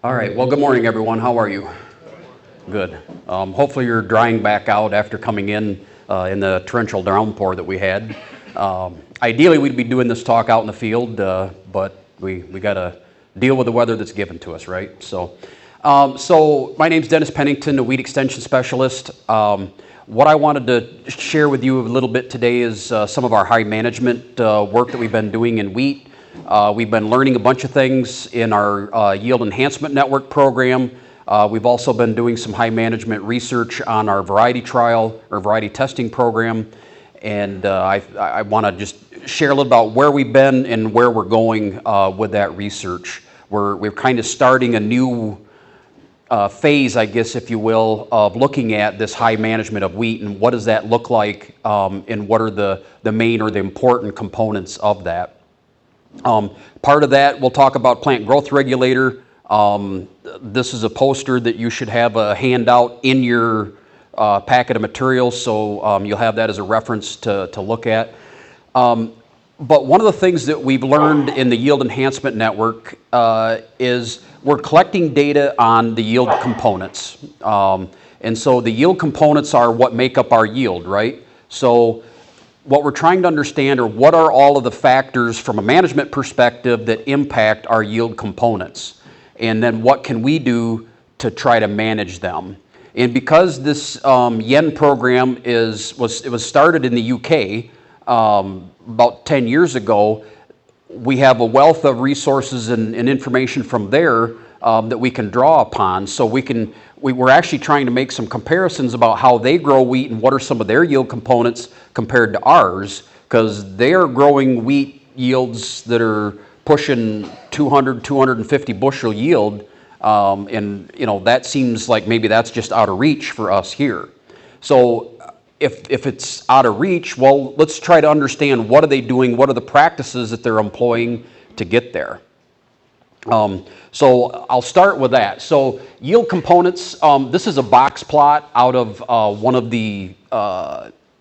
All right, well, good morning, everyone. How are you? Good. Hopefully you're drying back out after coming in the torrential downpour that we had. Ideally, we'd be doing this talk out in the field, but we got to deal with the weather that's given to us, right? So my name's Dennis Pennington, a weed extension specialist. What I wanted to share with you a little bit today is some of our high management work that we've been doing in wheat. We've been learning a bunch of things in our Yield Enhancement Network program. We've also been doing some high management research on our variety trial or variety testing program. And I want to just share a little about where we've been and where we're going with that research. We're kind of starting a new phase, I guess, if you will, of looking at this high management of wheat and what does that look like and what are the main or the important components of that. Part of that, we'll talk about plant growth regulator. This is a poster that you should have a handout in your packet of materials, so you'll have that as a reference to look at. But one of the things that we've learned in the Yield Enhancement Network is we're collecting data on the yield components. And so the yield components are what make up our yield, right? So what we're trying to understand are what are all of the factors from a management perspective that impact our yield components, and then what can we do to try to manage them. And because this YEN program was started in the UK about 10 years ago, we have a wealth of resources and information from there that we can draw upon. So we're actually trying to make some comparisons about how they grow wheat and what are some of their yield components compared to ours, because they're growing wheat yields that are pushing 200, 250 bushel yield, and that seems like maybe that's just out of reach for us here. So if it's out of reach, well, let's try to understand what are they doing, what are the practices that they're employing to get there. So I'll start with that. So yield components, this is a box plot out of one of the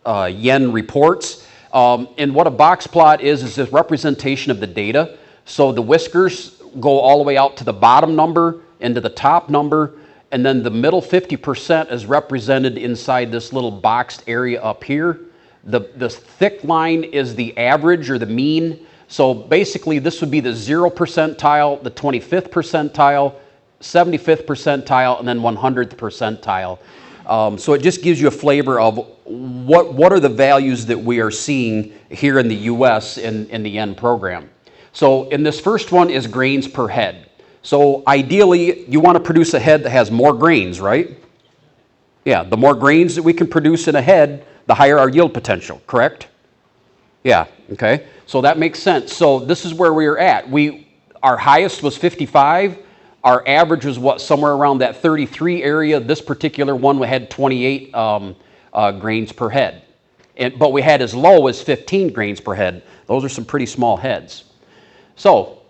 YEN reports. And what a box plot is this representation of the data. So the whiskers go all the way out to the bottom number and to the top number, and then the middle 50% is represented inside this little boxed area up here. The thick line is the average or the mean. So basically this would be the 0 percentile, the 25th percentile, 75th percentile, and then 100th percentile. So it just gives you a flavor of what are the values that we are seeing here in the US in the YEN program. So in this first one is grains per head. So ideally you want to produce a head that has more grains, right? Yeah, the more grains that we can produce in a head, the higher our yield potential, correct? Yeah, okay. So that makes sense. So this is where we are at. Our highest was 55. Our average was somewhere around that 33 area. This particular one, we had 28 grains per head. But we had as low as 15 grains per head. Those are some pretty small heads. So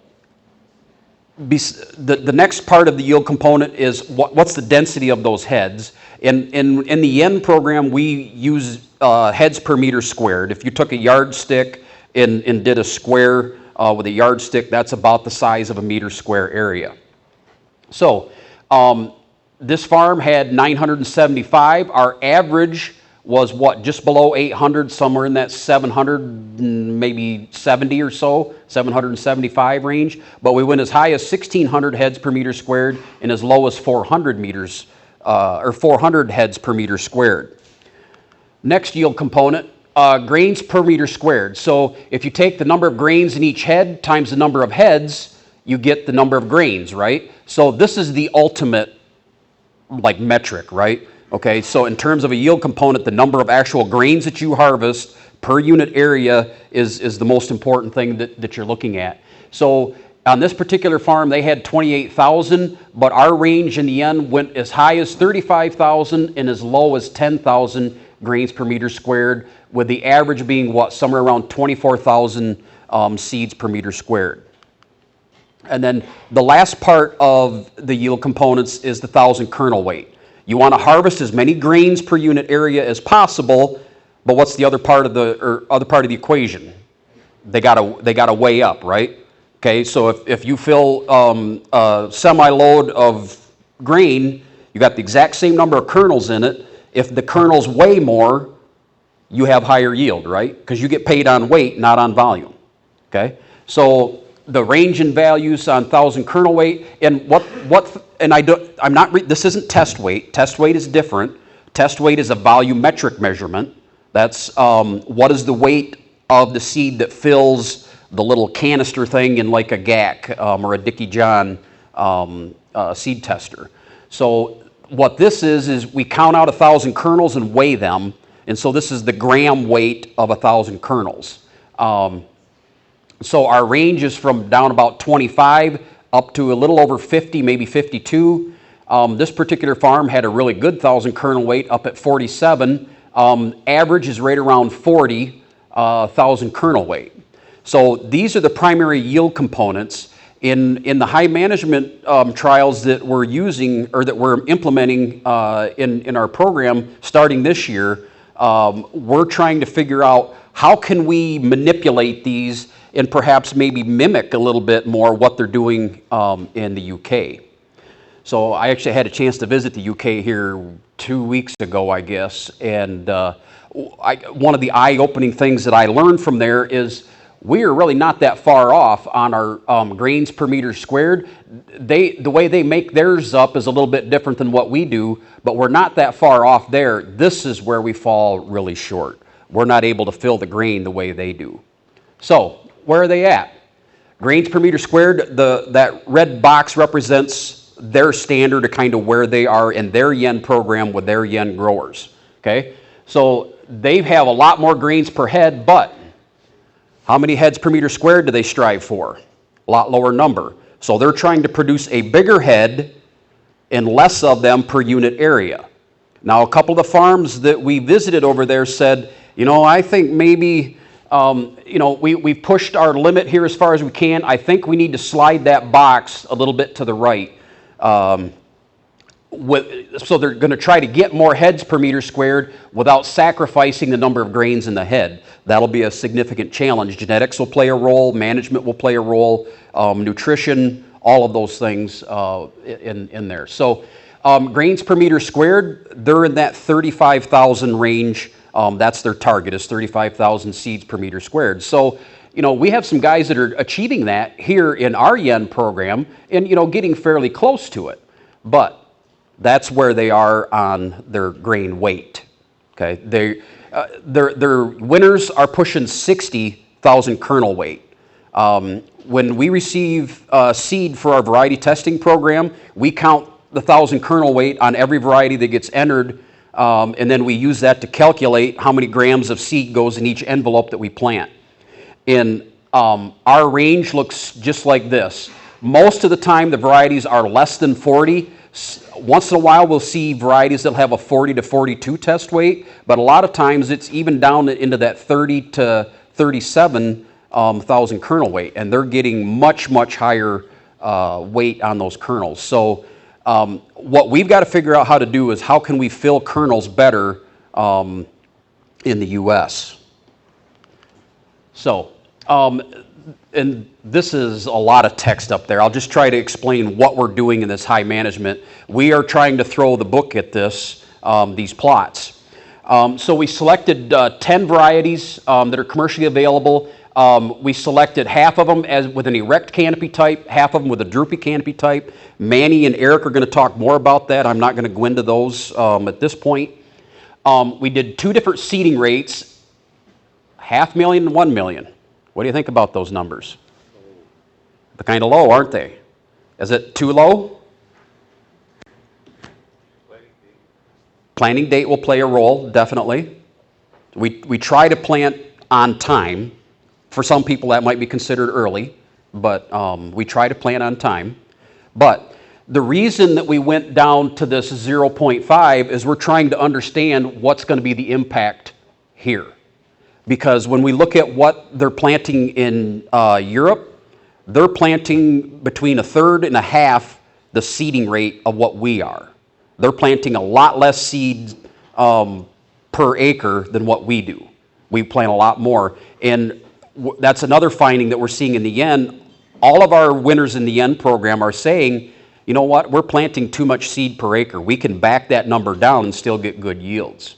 the next part of the yield component is what's the density of those heads. In the YEN program, we use heads per meter squared. If you took a yardstick and did a square with a yardstick, that's about the size of a meter square area. So this farm had 975. Our average was just below 800, somewhere in that 700, maybe 70 or so, 775 range. But we went as high as 1,600 heads per meter squared and as low as 400 heads per meter squared. Next yield component, grains per meter squared. So if you take the number of grains in each head times the number of heads, you get the number of grains, right? So this is the ultimate metric, right? Okay, so in terms of a yield component, the number of actual grains that you harvest per unit area is the most important thing that you're looking at. So on this particular farm, they had 28,000, but our range in the end went as high as 35,000 and as low as 10,000 grains per meter squared, with the average being somewhere around 24,000 seeds per meter squared. And then the last part of the yield components is the 1,000 kernel weight. You want to harvest as many grains per unit area as possible, but what's the other part of the equation? They gotta weigh up, right? Okay, so if you fill a semi-load of grain, you got the exact same number of kernels in it. If the kernels weigh more, you have higher yield, right? Because you get paid on weight, not on volume. Okay, so the range in values on 1,000 kernel weight, and this isn't test weight. Test weight is different. Test weight is a volumetric measurement. That's what is the weight of the seed that fills the little canister thing in like a GAC or a Dickie John seed tester. So what this is we count out 1,000 kernels and weigh them, and so this is the gram weight of 1,000 kernels. So our range is from down about 25 up to a little over 50, maybe 52. This particular farm had a really good 1,000 kernel weight up at 47. Average is right around 40,000 kernel weight. So these are the primary yield components. In the high management trials that we're using or that we're implementing in our program starting this year, we're trying to figure out how can we manipulate these and perhaps maybe mimic a little bit more what they're doing in the UK. So I actually had a chance to visit the UK here 2 weeks ago, I guess, and one of the eye-opening things that I learned from there is we are really not that far off on our grains per meter squared. The way they make theirs up is a little bit different than what we do, but we're not that far off there. This is where we fall really short. We're not able to fill the grain the way they do. So where are they at? Grains per meter squared, that red box represents their standard of kind of where they are in their yen program with their yen growers. Okay, so they have a lot more grains per head, but how many heads per meter squared do they strive for? A lot lower number. So they're trying to produce a bigger head and less of them per unit area. Now, a couple of the farms that we visited over there said, I think maybe, we've pushed our limit here as far as we can. I think we need to slide that box a little bit to the right. So they're going to try to get more heads per meter squared without sacrificing the number of grains in the head. That'll be a significant challenge. Genetics will play a role, management will play a role, nutrition, all of those things in there. So grains per meter squared, they're in that 35,000 range. That's their target, is 35,000 seeds per meter squared. So, we have some guys that are achieving that here in our yen program and, getting fairly close to it. But that's where they are on their grain weight. Okay, their winners are pushing 60,000 kernel weight. When we receive seed for our variety testing program, we count the 1,000 kernel weight on every variety that gets entered, and then we use that to calculate how many grams of seed goes in each envelope that we plant. And our range looks just like this. Most of the time, the varieties are less than 40. Once in a while, we'll see varieties that have a 40 to 42 test weight, but a lot of times it's even down into that 30 to 37,000 kernel weight, and they're getting much, much higher weight on those kernels. So what we've got to figure out how to do is how can we fill kernels better in the U.S. So, and this is a lot of text up there. I'll just try to explain what we're doing in this high management. We are trying to throw the book at this, these plots. So we selected 10 varieties that are commercially available. We selected half of them with an erect canopy type, half of them with a droopy canopy type. Manny and Eric are going to talk more about that. I'm not going to go into those at this point. We did 2 different seeding rates, 500,000 and 1 million. What do you think about those numbers? They're kind of low, aren't they? Is it too low? Planting date will play a role, definitely. We try to plant on time. For some people, that might be considered early, but we try to plant on time. But the reason that we went down to this 0.5 is we're trying to understand what's going to be the impact here. Because when we look at what they're planting in Europe, they're planting between 1/3 and 1/2 the seeding rate of what we are. They're planting a lot less seed per acre than what we do. We plant a lot more. And that's another finding that we're seeing in the yen. all of our winners in the end program are saying, you know what, we're planting too much seed per acre. We can back that number down and still get good yields.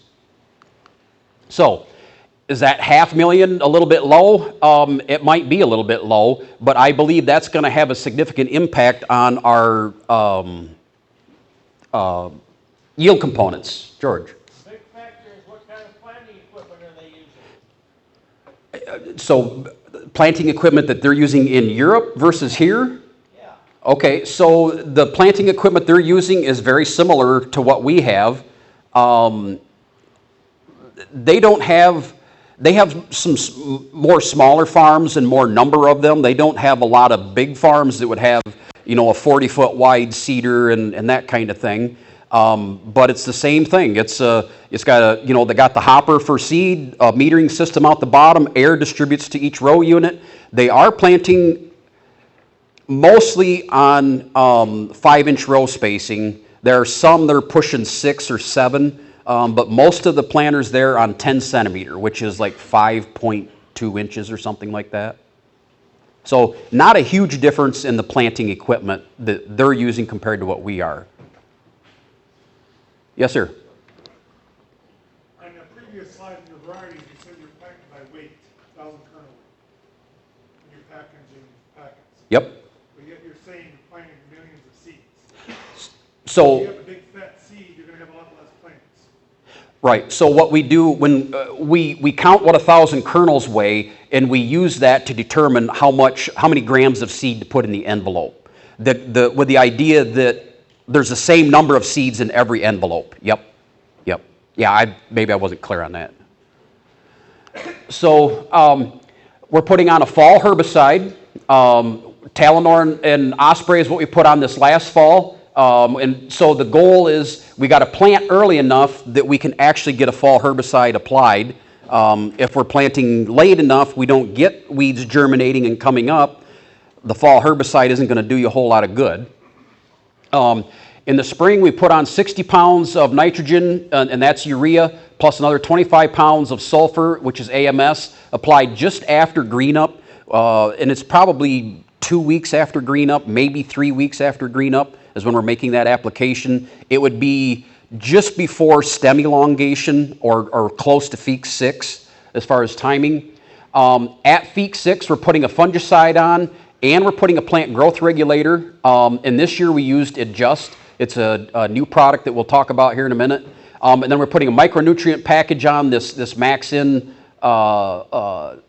So, is that 500,000 a little bit low? It might be a little bit low, but I believe that's going to have a significant impact on our yield components. George? The big factor is what kind of planting equipment are they using? So, planting equipment that they're using in Europe versus here? Yeah. Okay, so the planting equipment they're using is very similar to what we have. They have some more smaller farms and more number of them. They don't have a lot of big farms that would have, you know, a 40-foot wide seeder and that kind of thing. But it's the same thing. It's got you know, they got the hopper for seed, a metering system out the bottom, air distributes to each row unit. They are planting mostly on 5-inch row spacing. There are some that are pushing 6 or 7. But most of the planters there on 10 centimeter, which is like 5.2 inches or something like that. So not a huge difference in the planting equipment that they're using compared to what we are. Yes, sir? On the previous slide in your varieties, you said you're packing by weight, 1,000 kernel weight, in your packets. Yep. But yet you're saying you're planting millions of seeds. So if you have a big fat seed, you're going to have a lot less plants. right. So what we do when we count what 1,000 kernels weigh, and we use that to determine how many grams of seed to put in the envelope. With the idea that there's the same number of seeds in every envelope. Yep. Yeah, maybe I wasn't clear on that. So we're putting on a fall herbicide. Talinor and Osprey is what we put on this last fall. And so the goal is we got to plant early enough that we can actually get a fall herbicide applied. If we're planting late enough, we don't get weeds germinating and coming up, the fall herbicide isn't going to do you a whole lot of good. In the spring, we put on 60 pounds of nitrogen, and that's urea, plus another 25 pounds of sulfur, which is AMS, applied just after green up. And it's probably 2 weeks after green up, maybe 3 weeks after green up is when we're making that application. It would be just before stem elongation or close to Feek 6 as far as timing. At Feek 6, we're putting a fungicide on, and we're putting a plant growth regulator. And this year we used Adjust. It's a new product that we'll talk about here in a minute. And then we're putting a micronutrient package on, this Maxin Ultra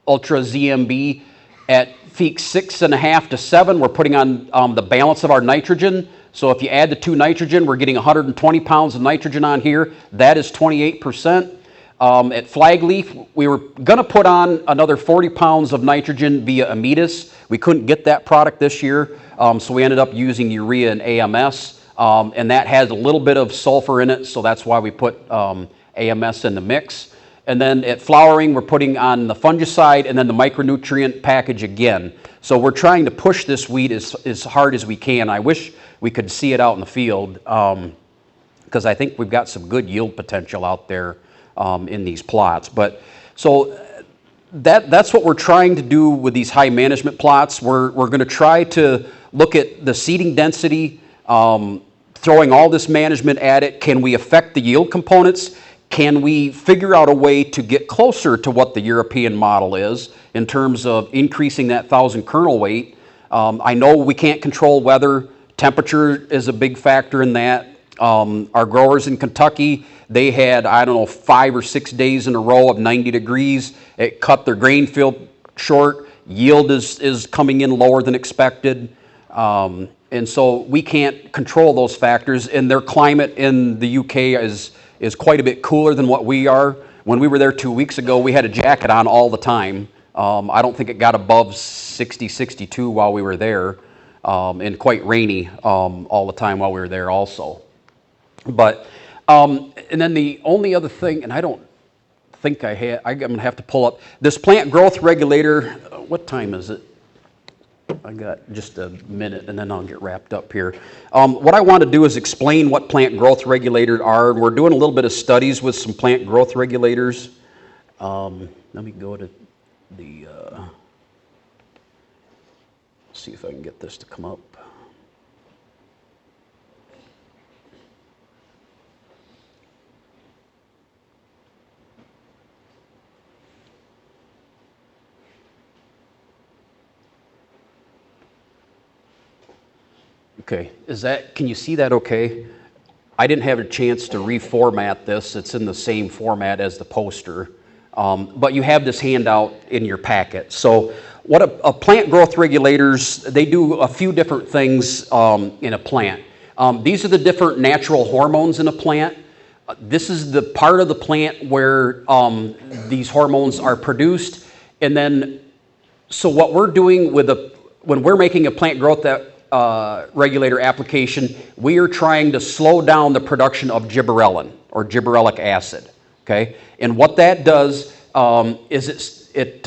ZMB. At Feek 6.5 to 7, we're putting on the balance of our nitrogen. So if you add the 2 nitrogen, we're getting 120 pounds of nitrogen on here. That is 28%. At Flagleaf, we were going to put on another 40 pounds of nitrogen via Amidas. We couldn't get that product this year, so we ended up using urea and AMS. And that has a little bit of sulfur in it, so that's why we put AMS in the mix. And then at flowering, we're putting on the fungicide and then the micronutrient package again. So we're trying to push this weed as hard as we can. I wish we could see it out in the field because I think we've got some good yield potential out there in these plots. But so that's what we're trying to do with these high management plots. We're going to try to look at the seeding density, throwing all this management at it. Can we affect the yield components? Can we figure out a way to get closer to what the European model is in terms of increasing that 1,000 kernel weight? I know we can't control weather. Temperature is a big factor in that. Our growers in Kentucky, they had, 5 or 6 days in a row of 90 degrees. It cut their grain field short. Yield is coming in lower than expected. And so we can't control those factors. And their climate in the UK is quite a bit cooler than what we are. When we were there 2 weeks ago, we had a jacket on all the time. I don't think it got above 60, 62 while we were there, and quite rainy all the time while we were there also. But, and then the only other thing, and I don't think I'm going to have to pull up, this plant growth regulator, what time is it? I got just a minute and then I'll get wrapped up here. What I want to do is explain what plant growth regulators are. We're doing a little bit of studies with some plant growth regulators. Let me go to the, see if I can get this to come up. Okay, can you see that okay? I didn't have a chance to reformat this. It's in the same format as the poster. But you have this handout in your packet. So what a plant growth regulators, they do a few different things in a plant. These are the different natural hormones in a plant. This is the part of the plant where these hormones are produced. And then, so what we're doing when we're making a plant growth regulator application, we are trying to slow down the production of gibberellin or gibberellic acid. Okay, and what that does is it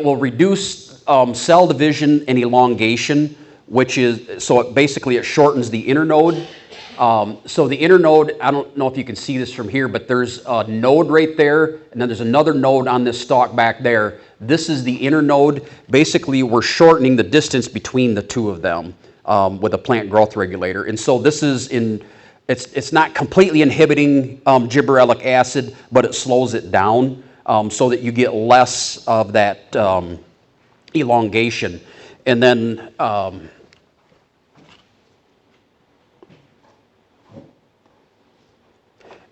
will reduce cell division and elongation, which is basically it shortens the inner node. So the inner node, I don't know if you can see this from here, but there's a node right there, and then there's another node on this stalk back there. This is the inner node. Basically, we're shortening the distance between the two of them with a plant growth regulator. And so this is it's not completely inhibiting gibberellic acid, but it slows it down so that you get less of that elongation. And then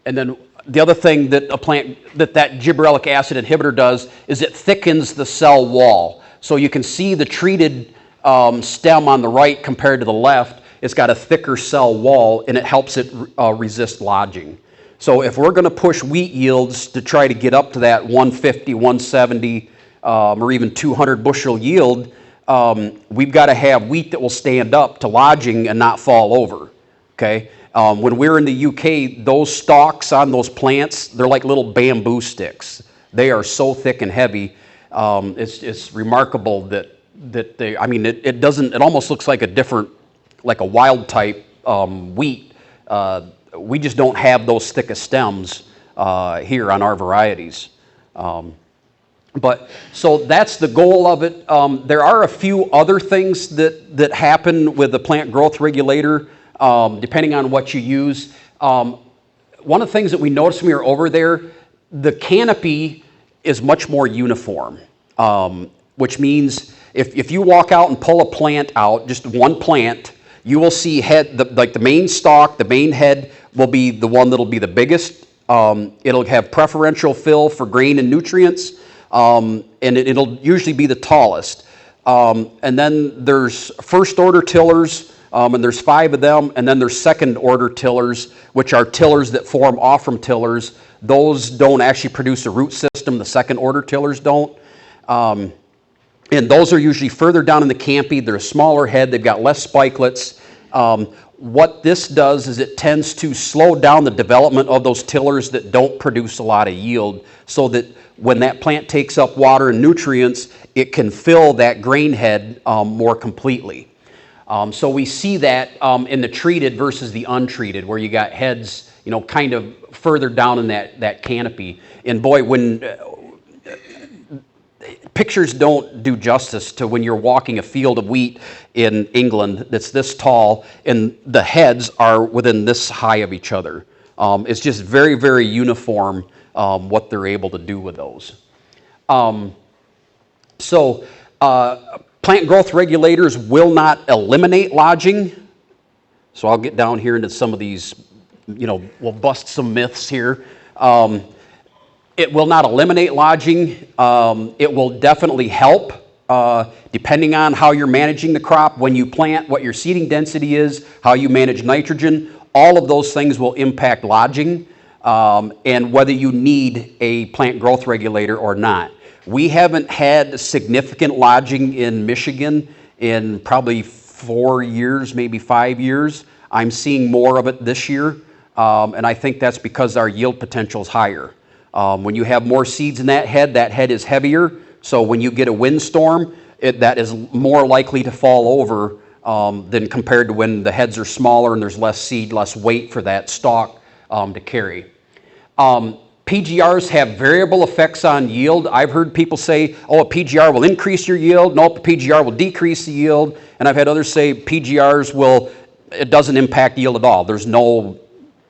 the other thing that that gibberellic acid inhibitor does is it thickens the cell wall. So you can see the treated stem on the right compared to the left. It's got a thicker cell wall, and it helps it resist lodging. So if we're going to push wheat yields to try to get up to that 150, 170, or even 200 bushel yield, we've got to have wheat that will stand up to lodging and not fall over. Okay. When we're in the UK, those stalks on those plants, they're like little bamboo sticks. They are so thick and heavy. It's remarkable that they, I mean, it doesn't, it almost looks like a different, like a wild type wheat. We just don't have those thickest stems here on our varieties. But so that's the goal of it. There are a few other things that happen with the plant growth regulator, depending on what you use. One of the things that we noticed when we were over there, the canopy is much more uniform, which means if you walk out and pull a plant out, just one plant, you will see like the main stalk, the main head will be the one that'll be the biggest. It'll have preferential fill for grain and nutrients, and it'll usually be the tallest. And then there's first order tillers, and there's 5 of them, and then there's second order tillers, which are tillers that form off from tillers. Those don't actually produce a root system, the second order tillers don't. And those are usually further down in the canopy. They're a smaller head, they've got less spikelets. What this does is it tends to slow down the development of those tillers that don't produce a lot of yield, so that when that plant takes up water and nutrients, it can fill that grain head more completely. So we see that in the treated versus the untreated, where you got heads, kind of further down in that canopy. And boy, when pictures don't do justice to when you're walking a field of wheat in England that's this tall and the heads are within this high of each other. It's just very, very uniform what they're able to do with those. Plant growth regulators will not eliminate lodging. So I'll get down here into some of these, we'll bust some myths here. It will not eliminate lodging. It will definitely help, depending on how you're managing the crop, when you plant, what your seeding density is, how you manage nitrogen. All of those things will impact lodging, and whether you need a plant growth regulator or not. We haven't had significant lodging in Michigan in probably 4 years, maybe 5 years. I'm seeing more of it this year, and I think that's because our yield potential is higher. When you have more seeds in that head is heavier, so when you get a windstorm, that is more likely to fall over than compared to when the heads are smaller and there's less seed, less weight for that stalk to carry. PGRs have variable effects on yield. I've heard people say, oh, a PGR will increase your yield. Nope, a PGR will decrease the yield. And I've had others say PGRs will, it doesn't impact yield at all. There's no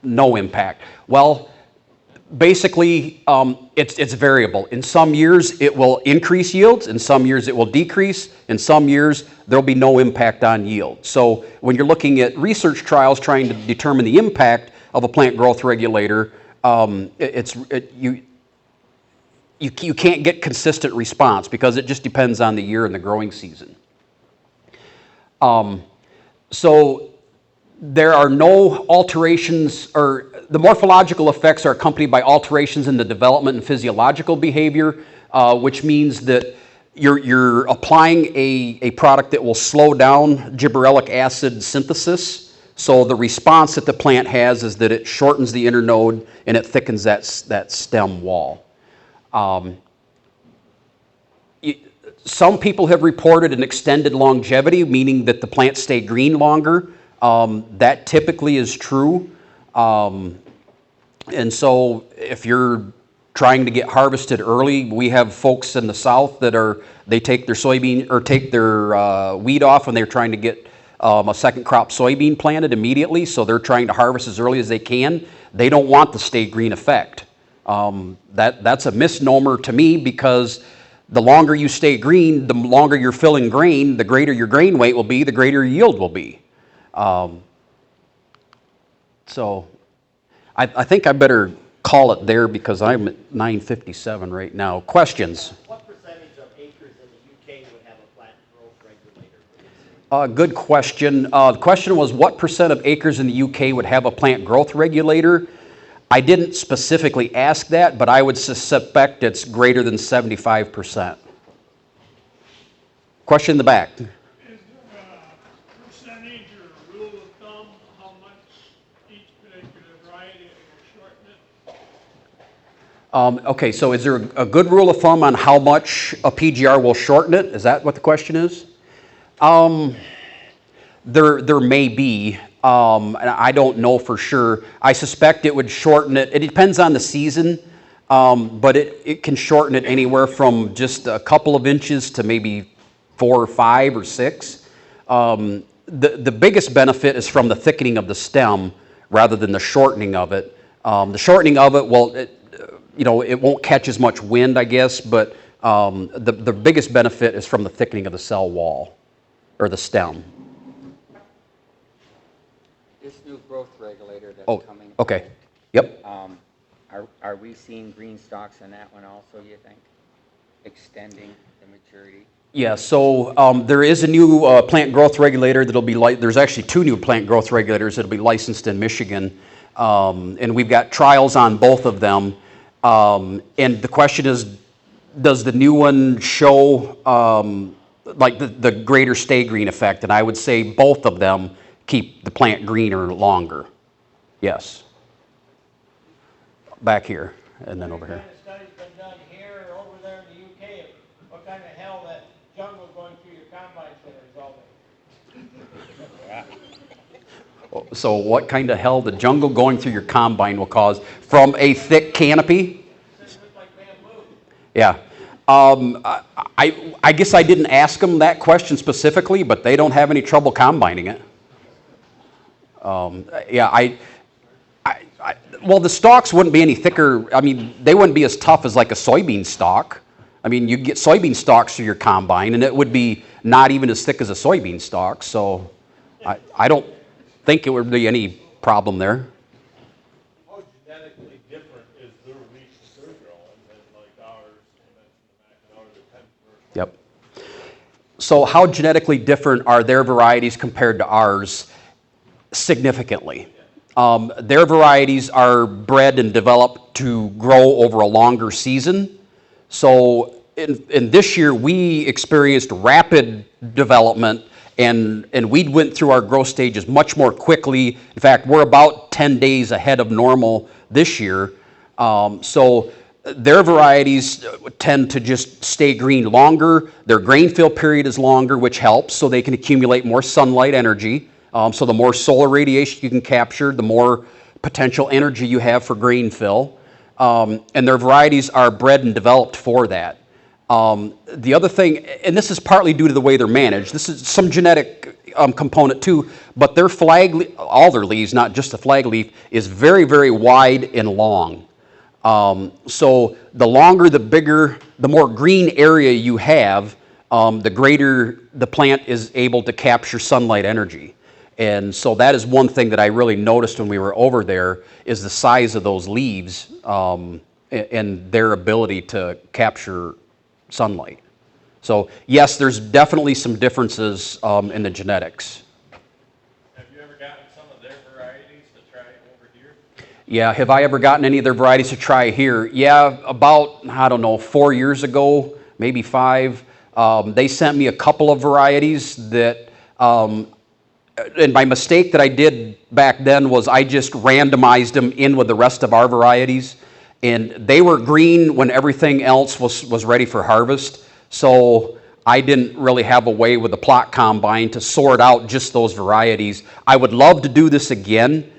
impact. Well, basically, it's variable. In some years, it will increase yields. In some years, it will decrease. In some years, there'll be no impact on yield. So when you're looking at research trials trying to determine the impact of a plant growth regulator, you can't get consistent response because it just depends on the year and the growing season. So there are no alterations, or the morphological effects are accompanied by alterations in the development and physiological behavior, which means that you're applying a product that will slow down gibberellic acid synthesis. So the response that the plant has is that it shortens the internode and it thickens that stem wall. Some people have reported an extended longevity, meaning that the plants stay green longer. That typically is true. And so if you're trying to get harvested early, we have folks in the south that they take their soybean or take their wheat off when they're trying to get a second crop soybean planted immediately, so they're trying to harvest as early as they can. They don't want the stay green effect. That's a misnomer to me, because the longer you stay green, the longer you're filling grain, the greater your grain weight will be, the greater your yield will be. So I think I better call it there because I'm at 9:57 right now. Questions? What percentage of acres in the UK would have a plant growth regulator? Good question. The question was, what percent of acres in the UK would have a plant growth regulator? I didn't specifically ask that, but I would suspect it's greater than 75%. Question in the back. Is there a percentage or a rule of thumb how much each particular variety will shorten it? Okay, so is there a good rule of thumb on how much a PGR will shorten it? Is that what the question is? There may be, and I don't know for sure. I suspect it would shorten it. It depends on the season, but it can shorten it anywhere from just a couple of inches to maybe 4 or 5 or 6. The biggest benefit is from the thickening of the stem rather than the shortening of it. The shortening of it, well, it won't catch as much wind, I guess, but the biggest benefit is from the thickening of the cell wall or the stem. This new growth regulator that's coming. Okay. Yep. Are we seeing green stalks in that one also, you think? Extending the maturity? Yeah, so there is a new plant growth regulator that'll be there's actually 2 new plant growth regulators that'll be licensed in Michigan. And we've got trials on both of them. And the question is, does the new one show like the greater stay green effect? And I would say both of them keep the plant greener longer. Yes. Back here and then over here. What kind of study's been done here or over there in the UK? What kind of hell that jungle going through your combines that are resulting? So what kind of hell the jungle going through your combine will cause from a thick canopy? Does it look like bamboo? Yeah. I guess I didn't ask them that question specifically, but they don't have any trouble combining it. Well, the stalks wouldn't be any thicker. I mean, they wouldn't be as tough as like a soybean stalk. I mean, you get soybean stalks through your combine, and it would be not even as thick as a soybean stalk. So I don't think it would be any problem there. How genetically different is their wheat that they're growing than like ours? You mentioned the Mackinac, the 10 Yep. So how genetically different are their varieties compared to ours? Significantly. Their varieties are bred and developed to grow over a longer season. So in this year, we experienced rapid development, and we went through our growth stages much more quickly. In fact, we're about 10 days ahead of normal this year. So their varieties tend to just stay green longer. Their grain fill period is longer, which helps, so they can accumulate more sunlight energy. So the more solar radiation you can capture, the more potential energy you have for grain fill. and their varieties are bred and developed for that. The other thing, and this is partly due to the way they're managed, this is some genetic component too, but their all their leaves, not just the flag leaf, is very, very wide and long. So the longer, the bigger, the more green area you have, the greater the plant is able to capture sunlight energy. And so that is one thing that I really noticed when we were over there, is the size of those leaves and their ability to capture sunlight. So yes, there's definitely some differences in the genetics. Have you ever gotten some of their varieties to try over here? Yeah, have I ever gotten any of their varieties to try here? Yeah, about, I don't know, 4 years ago, maybe 5. They sent me a couple of varieties that, and my mistake that I did back then was I just randomized them in with the rest of our varieties. And they were green when everything else was ready for harvest. So I didn't really have a way with the plot combine to sort out just those varieties. I would love to do this again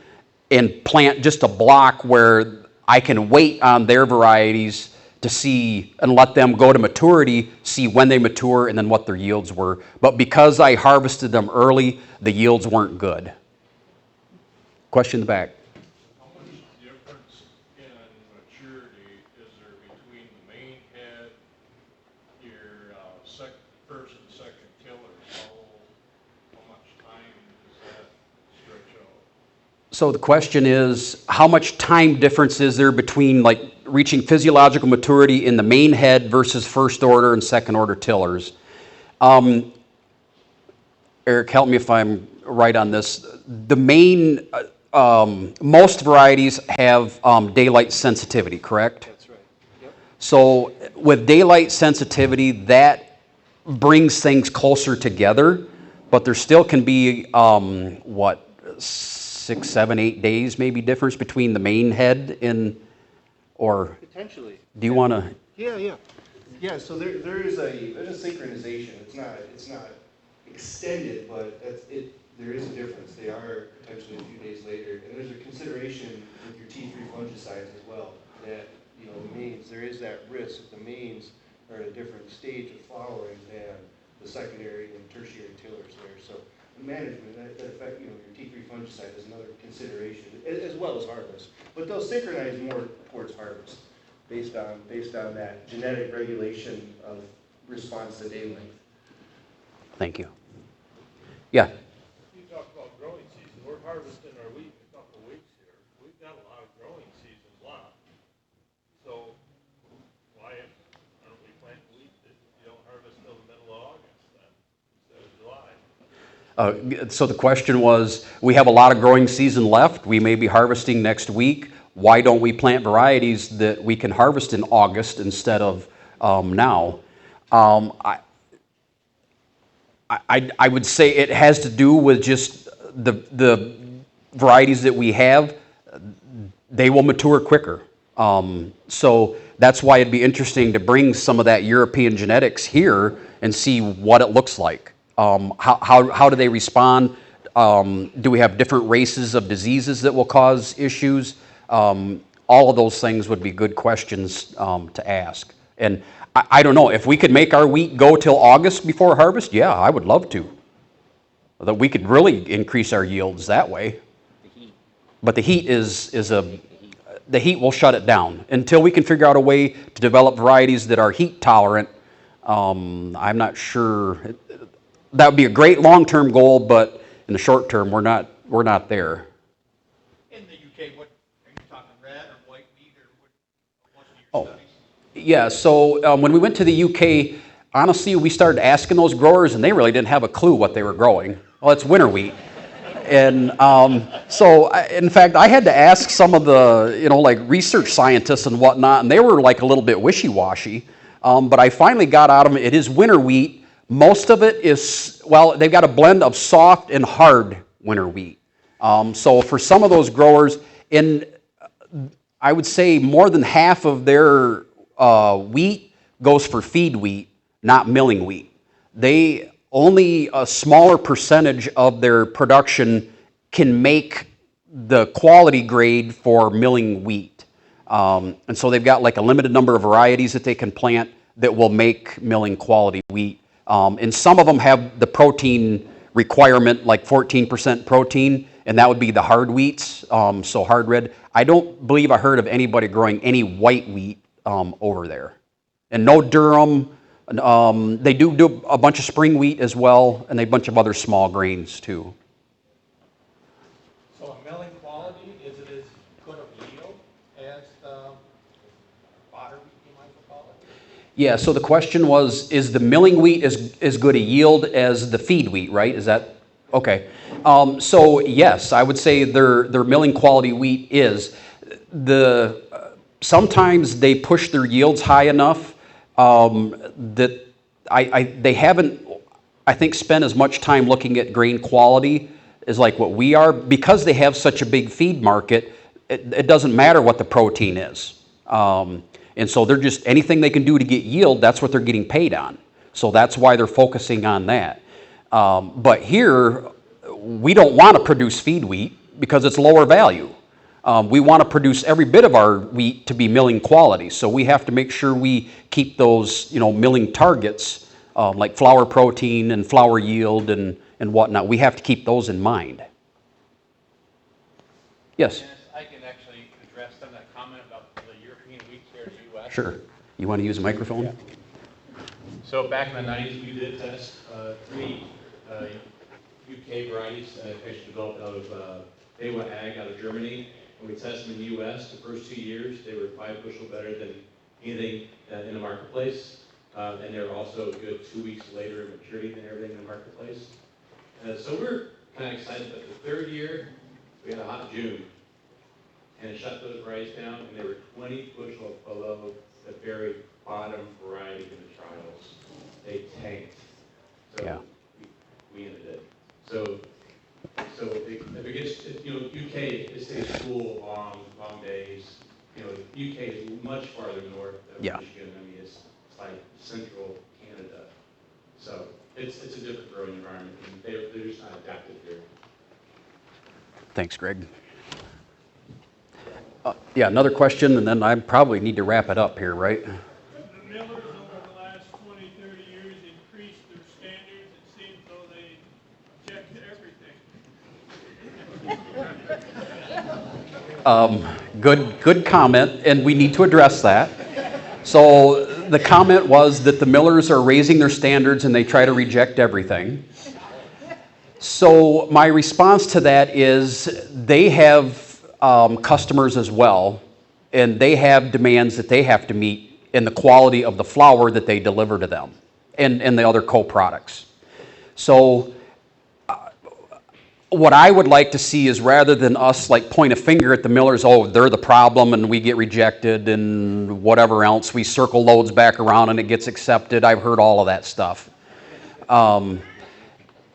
and plant just a block where I can wait on their varieties to see and let them go to maturity, see when they mature and then what their yields were. But because I harvested them early, the yields weren't good. Question in the back. How much difference in maturity is there between the main head, your first and second tillers? How much time does that stretch out? So the question is, how much time difference is there between like reaching physiological maturity in the main head versus first order and second order tillers? Eric, help me if I'm right on this. The main, most varieties have daylight sensitivity, correct? That's right. Yep. So with daylight sensitivity, that brings things closer together, but there still can be, 6, 7, 8 days maybe difference between the main head and, or Potentially. do you want to? Yeah, so there's a synchronization. It's not extended, but there is a difference. They are potentially a few days later. And there's a consideration with your T3 fungicides as well, that, the mains, there is that risk that the mains are at a different stage of flowering than the secondary and tertiary tillers there. So the management, that affect, your T3 fungicide is another consideration, as well as harvest. But they'll synchronize more towards harvest based on that genetic regulation of response to day length. Thank you. Yeah. You talk about growing season, we're harvesting our wheat in a couple of weeks here. We've got a lot of growing seasons left. So why aren't we planting wheat that you don't harvest till the middle of August then, instead of July? So the question was, we have a lot of growing season left. We may be harvesting next week. Why don't we plant varieties that we can harvest in August instead of now? I would say it has to do with just the varieties that we have. They will mature quicker. So that's why it'd be interesting to bring some of that European genetics here and see what it looks like. How do they respond? Do we have different races of diseases that will cause issues? All of those things would be good questions to ask. And I don't know, if we could make our wheat go till August before harvest, yeah, I would love to. That we could really increase our yields that way. The heat. But the heat the heat will shut it down. Until we can figure out a way to develop varieties that are heat tolerant, I'm not sure. That would be a great long-term goal, but in the short term, we're not there. In the UK, what, are you talking red or white wheat or what of your Oh. studies? Yeah, so when we went to the UK, honestly, we started asking those growers, and they really didn't have a clue what they were growing. Well, it's winter wheat. And in fact, I had to ask some of the, like research scientists and whatnot, and they were like a little bit wishy-washy. But I finally got out of them, it is winter wheat. Most of it is, well, they've got a blend of soft and hard winter wheat. So for some of those growers, I would say more than half of their wheat goes for feed wheat, not milling wheat. Only a smaller percentage of their production can make the quality grade for milling wheat. And so they've got like a limited number of varieties that they can plant that will make milling quality wheat. And some of them have the protein requirement, like 14% protein, and that would be the hard wheats, so hard red. I don't believe I heard of anybody growing any white wheat over there. And no durum. They do a bunch of spring wheat as well, and a bunch of other small grains too. So a milling quality, is it as good of yield as the fodder wheat, you might call it? Yeah, so the question was, is the milling wheat as good a yield as the feed wheat, right? Is that, okay. So yes, I would say their milling quality wheat is. Sometimes they push their yields high enough that they haven't, I think, spent as much time looking at grain quality as like what we are. Because they have such a big feed market, it doesn't matter what the protein is. And so they're just, anything they can do to get yield, that's what they're getting paid on. So that's why they're focusing on that. But here, we don't want to produce feed wheat because it's lower value. We want to produce every bit of our wheat to be milling quality. So we have to make sure we keep those, milling targets, like flour protein and flour yield and whatnot. We have to keep those in mind. Yes? Dennis, I can actually address some of that comment about the European wheat here in the U.S. Sure. You want to use a microphone? Yeah. So back in the 90s, we did test three UK varieties actually developed out of Baywa Ag out of Germany. When we tested them in the U.S., the first 2 years, they were 5 bushel better than anything in the marketplace. And they were also a good 2 weeks later in maturity than everything in the marketplace. So we're kind of excited, but the third year, we had a hot June. And it shut those varieties down, and they were 20 bushel below the very bottom variety in the trials. They tanked. So Yeah. we ended it. So if it gets, UK, it stays cool, long days. UK is much farther north than Yeah. Michigan. I mean, it's like central Canada. So it's a different growing environment, and they're just not adapted here. Thanks, Greg. Yeah, another question, and then I probably need to wrap it up here, right? The millers over the last 20, 30 years increased their standards. It seems though they object to everything. Good comment, and we need to address that. So the comment was that the millers are raising their standards and they try to reject everything. So my response to that is they have customers as well, and they have demands that they have to meet in the quality of the flour that they deliver to them and the other co-products. So what I would like to see is, rather than us like point a finger at the millers, oh, they're the problem and we get rejected and whatever else, we circle loads back around and it gets accepted. I've heard all of that stuff.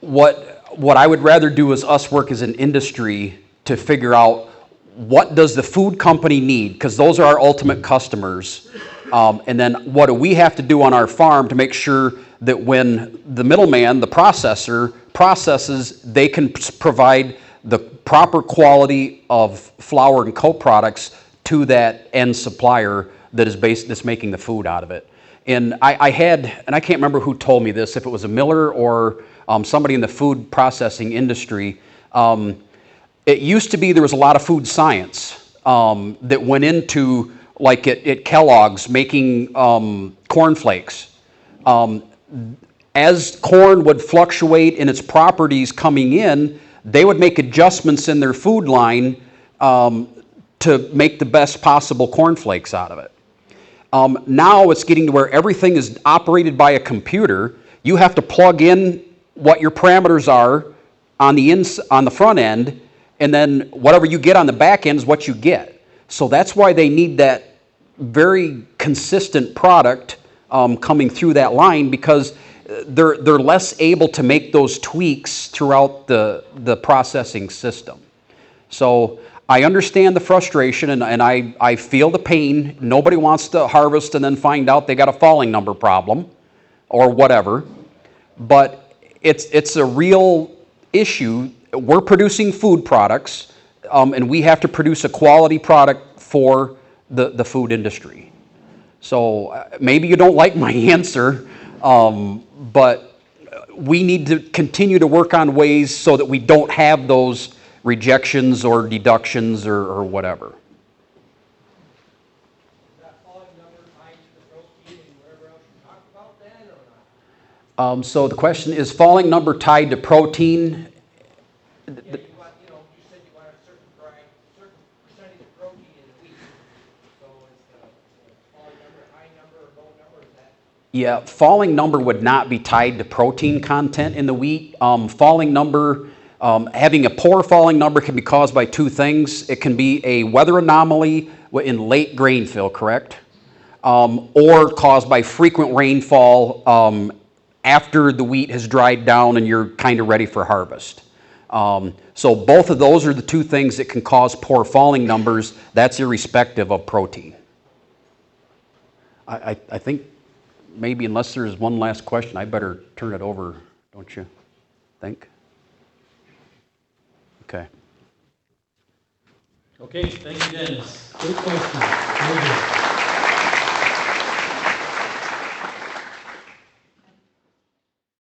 What I would rather do is us work as an industry to figure out, what does the food company need? Because those are our ultimate customers. And then what do we have to do on our farm to make sure that when the middleman, the processor, processes, they can provide the proper quality of flour and co-products to that end supplier that's making the food out of it. And I can't remember who told me this, if it was a miller or somebody in the food processing industry. It used to be there was a lot of food science that went into, like at Kellogg's, making cornflakes. As corn would fluctuate in its properties coming in, they would make adjustments in their food line to make the best possible cornflakes out of it. Now it's getting to where everything is operated by a computer. You have to plug in what your parameters are on the front end, and then whatever you get on the back end is what you get. So that's why they need that very consistent product coming through that line, because they're less able to make those tweaks throughout the processing system. So I understand the frustration, and I feel the pain. Nobody wants to harvest and then find out they got a falling number problem or whatever. But it's a real issue. We're producing food products, and we have to produce a quality product for the food industry. So maybe you don't like my answer, but we need to continue to work on ways so that we don't have those rejections or deductions or whatever. That falling number tied to the protein and whatever else you talked about then, or not? So the question is falling number tied to protein. Yeah, you want, you said you want a certain percentage of protein in the wheat. So is the falling number, high number, or low number, is that? Yeah, falling number would not be tied to protein content in the wheat. Falling number, having a poor falling number can be caused by two things. It can be a weather anomaly in late grain fill, correct? Or caused by frequent rainfall after the wheat has dried down and you're kind of ready for harvest. So both of those are the two things that can cause poor falling numbers. That's irrespective of protein. I think maybe unless there's one last question, I better turn it over, don't you think? Okay. Okay, thank you, Dennis. Good question. Very good.